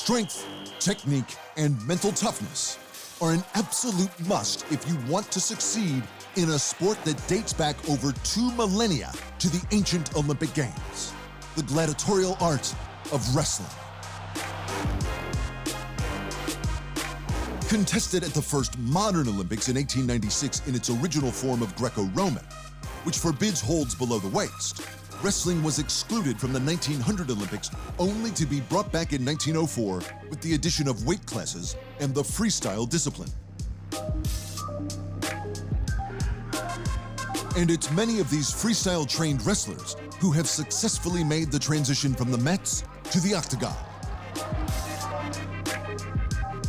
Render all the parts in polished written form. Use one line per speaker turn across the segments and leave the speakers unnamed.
Strength, technique, and mental toughness are an absolute must if you want to succeed in a sport that dates back over 2 millennia to the ancient Olympic Games, the gladiatorial art of wrestling. Contested at the first modern Olympics in 1896 in its original form of Greco-Roman, which forbids holds below the waist, wrestling was excluded from the 1900 Olympics only to be brought back in 1904 with the addition of weight classes and the freestyle discipline. And it's many of these freestyle-trained wrestlers who have successfully made the transition from the mats to the Octagon.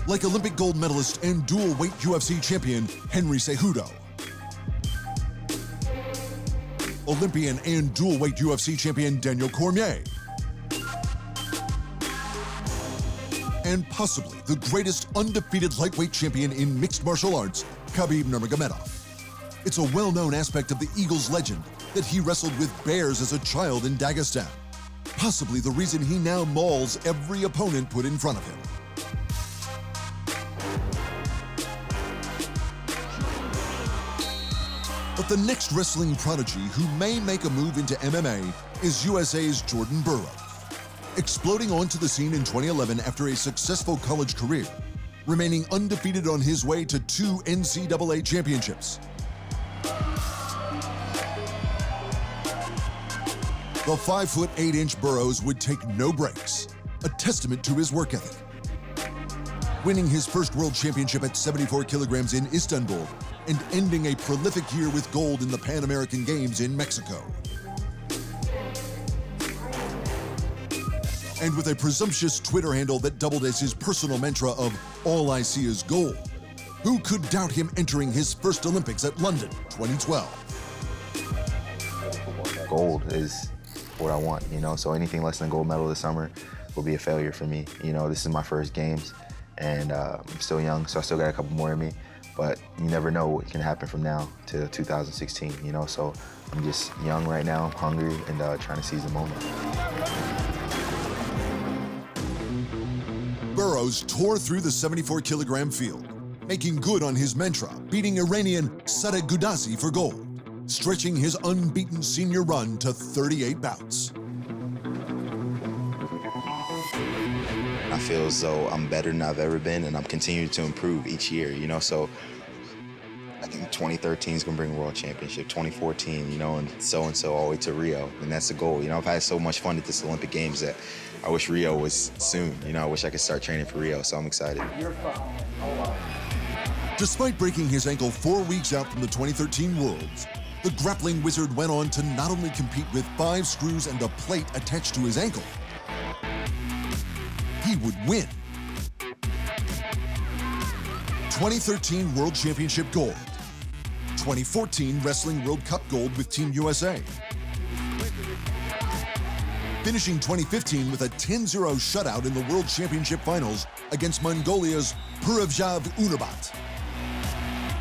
Like Olympic gold medalist and dual-weight UFC champion Henry Cejudo, Olympian and dual-weight UFC champion Daniel Cormier, and possibly the greatest undefeated lightweight champion in mixed martial arts, Khabib Nurmagomedov. It's a well-known aspect of the Eagles legend that he wrestled with bears as a child in Dagestan, possibly the reason he now mauls every opponent put in front of him. But the next wrestling prodigy who may make a move into MMA is USA's Jordan Burroughs, exploding onto the scene in 2011 after a successful college career, remaining undefeated on his way to 2 NCAA championships. The 5'8" Burroughs would take no breaks, a testament to his work ethic. Winning his first world championship at 74 kilograms in Istanbul and ending a prolific year with gold in the Pan American Games in Mexico. And with a presumptuous Twitter handle that doubled as his personal mantra of "all I see is gold," who could doubt him entering his first Olympics at London 2012?
Gold is what I want, so anything less than gold medal this summer will be a failure for me. This is my first games, and I'm still young, so I still got a couple more in me, but you never know what can happen from now to 2016, so I'm just young right now, I'm hungry, and trying to seize the moment.
Burroughs tore through the 74-kilogram field, making good on his mantra, beating Iranian Sadegh Goudazi for gold, stretching his unbeaten senior run to 38 bouts.
I feel as though I'm better than I've ever been, and I'm continuing to improve each year, so I think 2013 is gonna bring a world championship, 2014, and so all the way to Rio, and that's the goal. I've had so much fun at this Olympic Games that I wish Rio was soon. I wish I could start training for Rio, so I'm excited.
Despite breaking his ankle 4 weeks out from the 2013 Worlds, the grappling wizard went on to not only compete with 5 screws and a plate attached to his ankle, he would win. 2013 World Championship gold, 2014 Wrestling World Cup gold with Team USA, finishing 2015 with a 10-0 shutout in the World Championship Finals against Mongolia's Purevjav Unabat,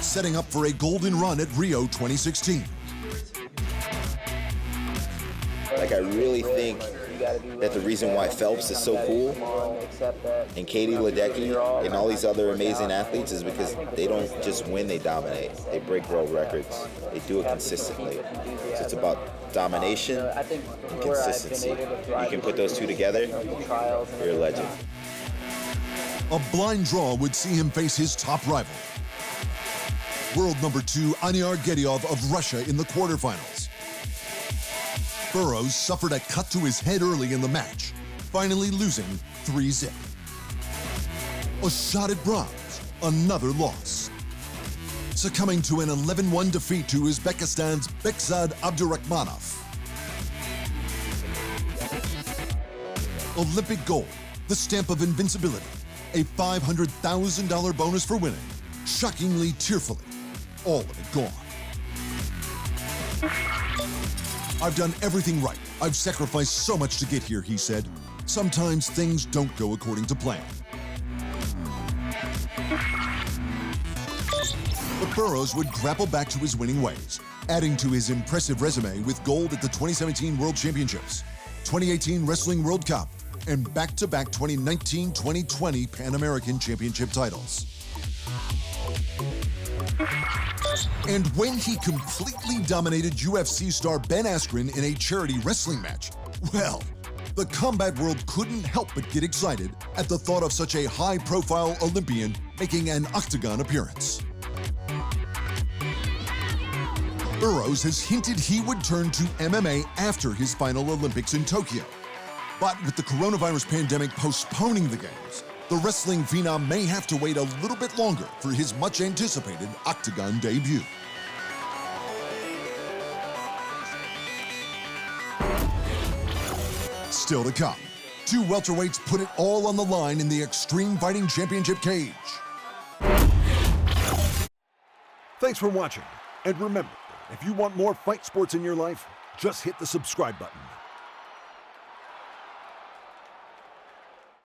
setting up for a golden run at Rio 2016.
I really think that the reason why Phelps is so cool and Katie Ledecky and all these other amazing athletes is because they don't just win, they dominate. They break world records. They do it consistently. So it's about domination and consistency. You can put those two together, you're a legend.
A blind draw would see him face his top rival, world number 2 Anyar Gedyov of Russia in the quarterfinals. Burroughs suffered a cut to his head early in the match, finally losing 3-0. A shot at bronze, another loss. Succumbing to an 11-1 defeat to Uzbekistan's Bekzad Abdurakhmanov. Olympic gold, the stamp of invincibility, a $500,000 bonus for winning, shockingly tearfully, all of it gone. "I've done everything right. I've sacrificed so much to get here," he said. "Sometimes things don't go according to plan." But Burroughs would grapple back to his winning ways, adding to his impressive resume with gold at the 2017 World Championships, 2018 Wrestling World Cup, and back-to-back 2019-2020 Pan American Championship titles. And when he completely dominated UFC star Ben Askren in a charity wrestling match, well, the combat world couldn't help but get excited at the thought of such a high-profile Olympian making an Octagon appearance. Burroughs has hinted he would turn to MMA after his final Olympics in Tokyo. But with the coronavirus pandemic postponing the games, the wrestling phenom may have to wait a little bit longer for his much-anticipated Octagon debut. Still to come, two welterweights put it all on the line in the Extreme Fighting Championship cage.
Thanks for watching, and remember, if you want more fight sports in your life, just hit the subscribe button.